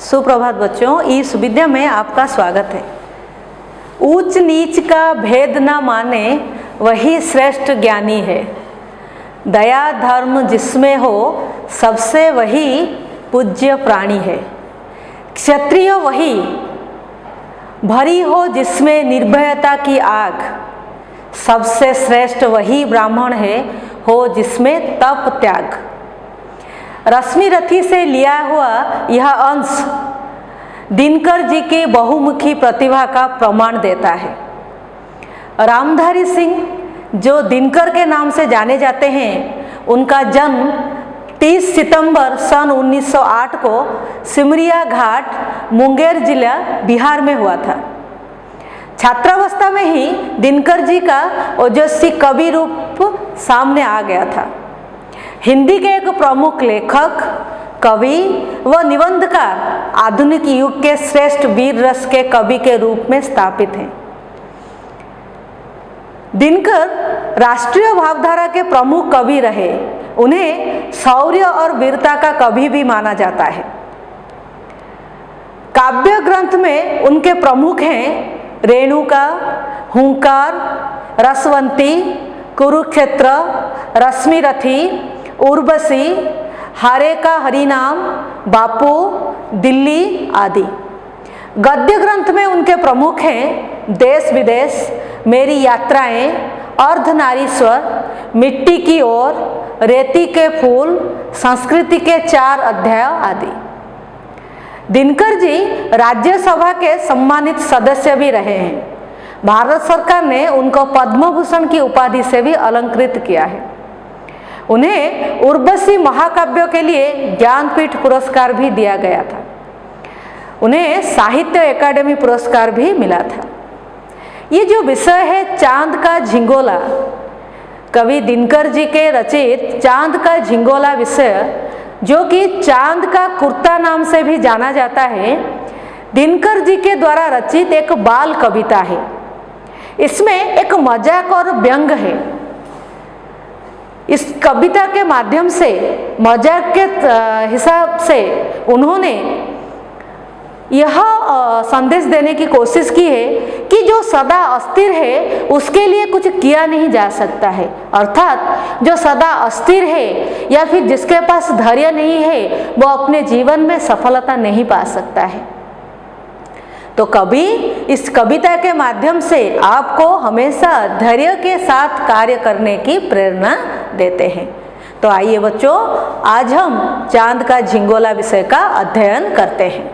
सुप्रभात बच्चों, इस विद्या में आपका स्वागत है। ऊंच नीच का भेद न माने वही श्रेष्ठ ज्ञानी है। दया धर्म जिसमें हो सबसे वही पूज्य प्राणी है। क्षत्रिय वही भरी हो जिसमें निर्भयता की आग, सबसे श्रेष्ठ वही ब्राह्मण है हो जिसमें तप त्याग। रश्मि रथी से लिया हुआ यह अंश दिनकर जी की बहुमुखी प्रतिभा का प्रमाण देता है। रामधारी सिंह जो दिनकर के नाम से जाने जाते हैं, उनका जन्म 30 सितंबर सन 1908 को सिमरिया घाट मुंगेर जिला बिहार में हुआ था। छात्रावस्था में ही दिनकर जी का ओजस्वी कवि रूप सामने आ गया था। हिंदी के एक प्रमुख लेखक, कवि व निबंधकार, आधुनिक युग के श्रेष्ठ वीर रस के कवि के रूप में स्थापित हैं। दिनकर राष्ट्रीय भावधारा के प्रमुख कवि रहे। उन्हें शौर्य और वीरता का कवि भी माना जाता है। काव्य ग्रंथ में उनके प्रमुख हैं रेणुका, हुंकार, रसवंती, कुरुक्षेत्र, रश्मि रथी, उर्वशी, हारे का हरिनाम, बापू, दिल्ली आदि। गद्य ग्रंथ में उनके प्रमुख हैं देश विदेश, मेरी यात्राएं, अर्धनारीश्वर, मिट्टी की ओर, रेती के फूल, संस्कृति के 4 अध्याय आदि। दिनकर जी राज्यसभा के सम्मानित सदस्य भी रहे हैं। भारत सरकार ने उनको पद्म भूषण की उपाधि से भी अलंकृत किया है। उन्हें उर्वशी महाकाव्य के लिए ज्ञानपीठ पुरस्कार भी दिया गया था। उन्हें साहित्य अकादमी पुरस्कार भी मिला था। ये जो विषय है चांद का झिंगोला, कवि दिनकर जी के रचित चांद का झिंगोला विषय, जो कि चांद का कुर्ता नाम से भी जाना जाता है, दिनकर जी के द्वारा रचित एक बाल कविता है। इसमें एक मजाक और व्यंग है। इस कविता के माध्यम से, मजाक के हिसाब से उन्होंने यह संदेश देने की कोशिश की है कि जो सदा अस्थिर है उसके लिए कुछ किया नहीं जा सकता है। अर्थात जो सदा अस्थिर है या फिर जिसके पास धैर्य नहीं है, वो अपने जीवन में सफलता नहीं पा सकता है। तो कवि इस कविता के माध्यम से आपको हमेशा धैर्य के साथ कार्य करने की प्रेरणा देते हैं। तो आइए बच्चों, आज हम चांद का झिंगोला विषय का अध्ययन करते हैं।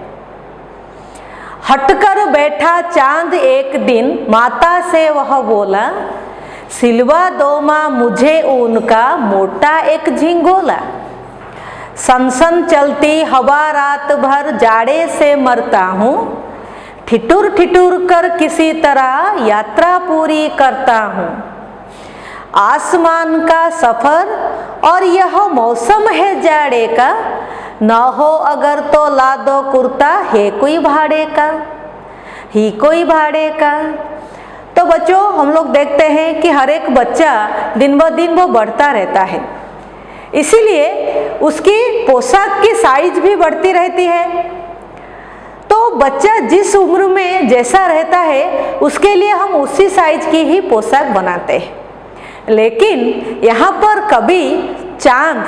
हटकर बैठा चांद एक दिन, माता से वह बोला, सिलवा दो माँ मुझे उनका मोटा एक झिंगोला। सनसन चलती हवा रात भर जाड़े से मरता हूँ, ठिठुर ठिठुर कर किसी तरह यात्रा पूरी करता हूँ। आसमान का सफर और यह मौसम है जाड़े का, न हो अगर तो ला दो कुर्ता है कोई भाड़े का, ही कोई भाड़े का। तो बच्चों, हम लोग देखते हैं कि हर एक बच्चा दिन ब दिन वो बढ़ता रहता है, इसीलिए उसकी पोशाक की साइज भी बढ़ती रहती है। तो बच्चा जिस उम्र में जैसा रहता है, उसके लिए हम उसी साइज की ही पोशाक बनाते हैं। लेकिन यहाँ पर कवि चांद,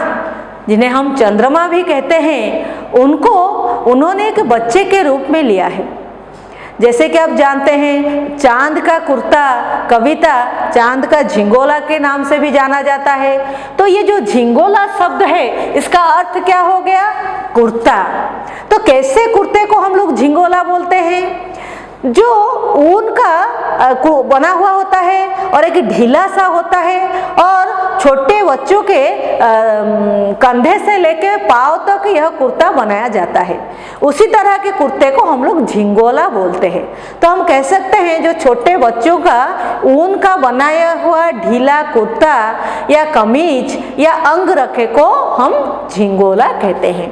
जिन्हें हम चंद्रमा भी कहते हैं, उन्होंने एक बच्चे के रूप में लिया है। जैसे कि आप जानते हैं, चांद का कुर्ता कविता चांद का झिंगोला के नाम से भी जाना जाता है। तो ये जो झिंगोला शब्द है, इसका अर्थ क्या हो गया? कुर्ता। तो कैसे कुर्ते को हम लोग झिंगोला बोलते हैं? जो ऊन का बना हुआ होता है और एक ढीला सा होता है, और छोटे बच्चों के कंधे से लेके पाँव तक यह कुर्ता बनाया जाता है। उसी तरह के कुर्ते को हम लोग झिंगोला बोलते हैं। तो हम कह सकते हैं जो छोटे बच्चों का ऊन का बनाया हुआ ढीला कुर्ता या कमीज या अंग रखे को हम झिंगोला कहते हैं।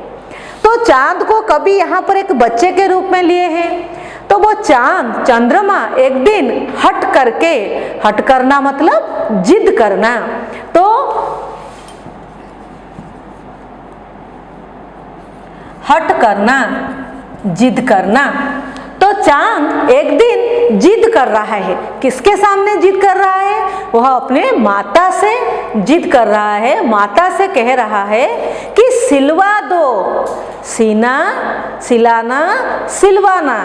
तो चांद को कभी यहाँ पर एक बच्चे के रूप में लिए हैं। तो वो चांद, चंद्रमा एक दिन हट करना मतलब जिद करना। तो हट करना जिद करना। तो चांद एक दिन जिद कर रहा है। किसके सामने जिद कर रहा है? वह अपने माता से जिद कर रहा है। माता से कह रहा है कि सिलवा दो, सीना, सिलाना, सिलवाना।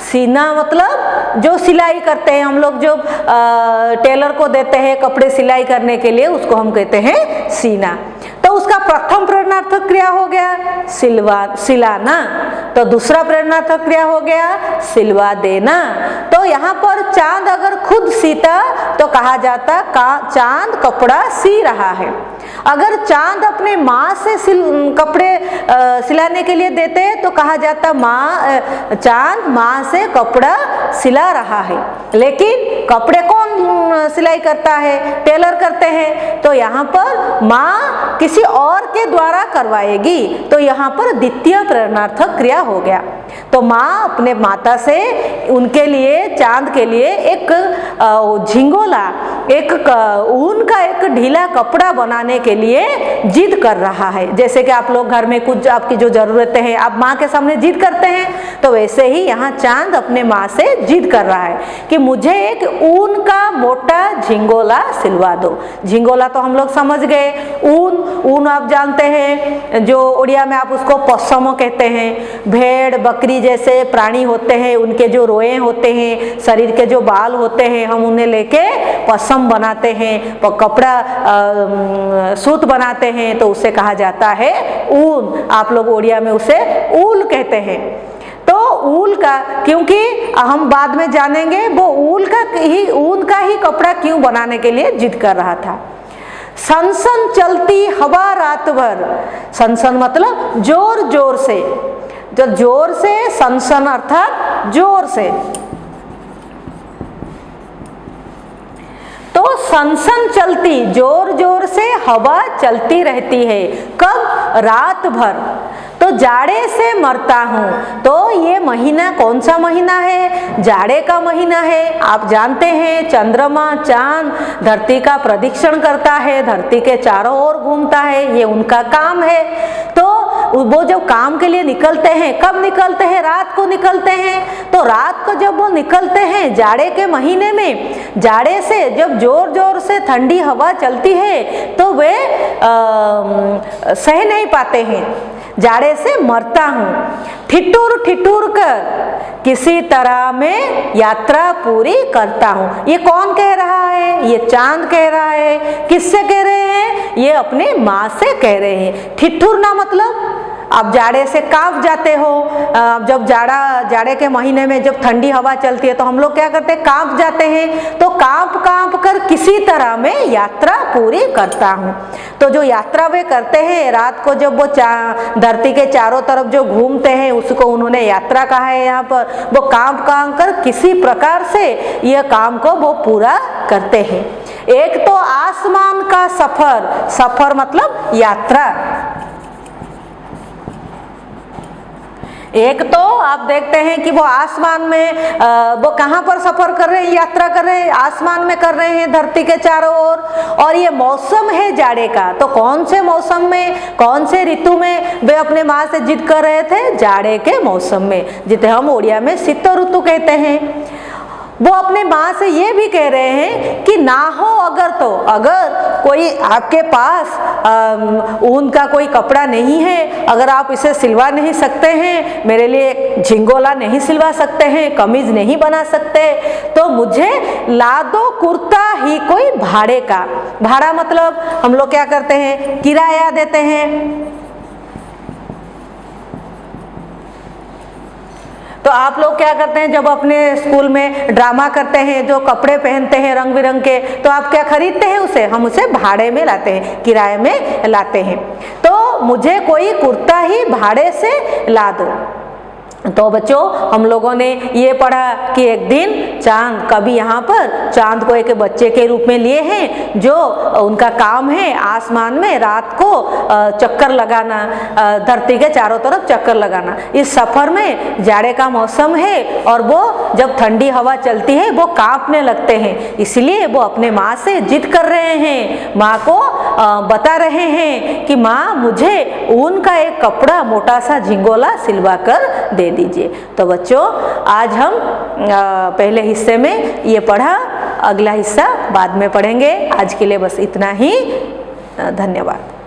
सीना मतलब जो सिलाई करते हैं हम लोग, जो टेलर को देते हैं कपड़े सिलाई करने के लिए, उसको हम कहते हैं सीना। तो उसका प्रथम प्रेरणार्थक क्रिया हो गया सिलाना। तो दूसरा प्रेरणार्थक क्रिया हो गया सिलवा देना। तो यहाँ पर चांद अगर खुद सीता तो कहा जाता चांद कपड़ा सी रहा है। अगर चांद अपने माँ से कपड़े सिलाने के लिए देते तो कहा जाता चांद माँ से कपड़ा सिला रहा है। लेकिन कपड़े कौन सिलाई करता है? टेलर करते हैं। तो यहाँ पर माँ किसी और के द्वारा करवाएगी। तो यहाँ पर द्वितीय प्रेरणार्थक क्रिया हो गया। तो माँ अपने माता से उनके लिए, चांद के लिए एक झिंगोला, एक ऊन का एक ढीला कपड़ा बनाने के लिए जिद कर रहा है। जैसे कि आप लोग घर में कुछ आपकी जो जरूरतें हैं आप माँ के सामने जिद करते हैं, तो वैसे ही यहाँ चांद अपने माँ से जिद कर रहा है कि मुझे एक ऊन का मोटा झिंगोला सिलवा दो। झिंगोला तो हम लोग समझ गए। ऊन आप जानते हैं, जो उड़िया में आप उसको पश्चिम कहते हैं। भेड़ बकरी जैसे प्राणी होते हैं, उनके जो रोए होते हैं, शरीर के जो बाल होते हैं, हम उन्हें लेके पश्चिम बनाते हैं, कपड़ा सूत बनाते हैं, तो उसे कहा जाता है ऊन। आप लोग उड़िया में उसे ऊल कहते हैं। तो ऊल का, क्योंकि हम बाद में जानेंगे वो ऊन का ही कपड़ा क्यों बनाने के लिए जिद कर रहा था। सनसन चलती हवा रात भर। सनसन मतलब जोर जोर से, जो जोर से, सनसन अर्थात जोर से। तो सनसन चलती, जोर जोर से हवा चलती रहती है। कब? रात भर। तो जाड़े से मरता हूँ। तो ये महीना कौन सा महीना है? जाड़े का महीना है। आप जानते हैं चंद्रमा, चांद धरती का प्रदक्षिण करता है, धरती के चारों ओर घूमता है, ये उनका काम है। तो वो जब काम के लिए निकलते हैं, कब निकलते हैं? रात को निकलते हैं। तो रात को जब वो निकलते हैं जाड़े के महीने में, जाड़े से जब जोर जोर से ठंडी हवा चलती है तो वे सह नहीं पाते हैं, जाड़े से मरता हूँ। ठिठुर ठिठुर कर किसी तरह में यात्रा पूरी करता हूँ। ये कौन कह रहा है? ये चांद कह रहा है। किससे कह रहे हैं? ये अपने माँ से कह रहे हैं। ठिठुरना मतलब आप जाड़े से कांप जाते हो। जब जाड़े के महीने में जब ठंडी हवा चलती है तो हम लोग क्या करते हैं? कांप जाते हैं। तो कांप कर किसी तरह में यात्रा पूरी करता हूँ। तो जो यात्रा वे करते हैं रात को, जब वो धरती के चारों तरफ जो घूमते हैं, उसको उन्होंने यात्रा कहा है। यहाँ पर वो कांप कर किसी प्रकार से यह काम को वो पूरा करते हैं। एक तो आसमान का सफर, सफर मतलब यात्रा। एक तो आप देखते हैं कि वो आसमान में वो कहाँ पर सफर कर रहे हैं, यात्रा कर रहे हैं, आसमान में कर रहे हैं धरती के चारों ओर। और ये मौसम है जाड़े का। तो कौन से मौसम में, कौन से ऋतु में वे अपने माँ से जिद कर रहे थे? जाड़े के मौसम में, जिसे हम उड़िया में शीत ऋतु कहते हैं। वो अपने माँ से ये भी कह रहे हैं कि ना हो अगर, तो अगर कोई आपके पास ऊन का कोई कपड़ा नहीं है, अगर आप इसे सिलवा नहीं सकते हैं, मेरे लिए झिंगोला नहीं सिलवा सकते हैं, कमीज नहीं बना सकते, तो मुझे ला दो कुर्ता ही कोई भाड़े का। भाड़ा मतलब हम लोग क्या करते हैं? किराया देते हैं। तो आप लोग क्या करते हैं? जब अपने स्कूल में ड्रामा करते हैं, जो कपड़े पहनते हैं रंग बिरंग के, तो आप क्या खरीदते हैं? उसे हम उसे भाड़े में लाते हैं, किराए में लाते हैं। तो मुझे कोई कुर्ता ही भाड़े से ला दो। तो बच्चों, हम लोगों ने ये पढ़ा कि एक दिन चांद, कभी यहाँ पर चांद को एक बच्चे के रूप में लिए हैं, जो उनका काम है आसमान में रात को चक्कर लगाना, धरती के चारों तरफ चक्कर लगाना। इस सफर में जाड़े का मौसम है और वो जब ठंडी हवा चलती है वो कांपने लगते हैं, इसलिए वो अपने माँ से जिद कर रहे हैं। माँ को बता रहे हैं कि माँ मुझे ऊन का एक कपड़ा मोटा सा झिंगोला सिलवा कर दे दीजिए। तो बच्चों आज हम पहले हिस्से में ये पढ़ा, अगला हिस्सा बाद में पढ़ेंगे। आज के लिए बस इतना ही। धन्यवाद।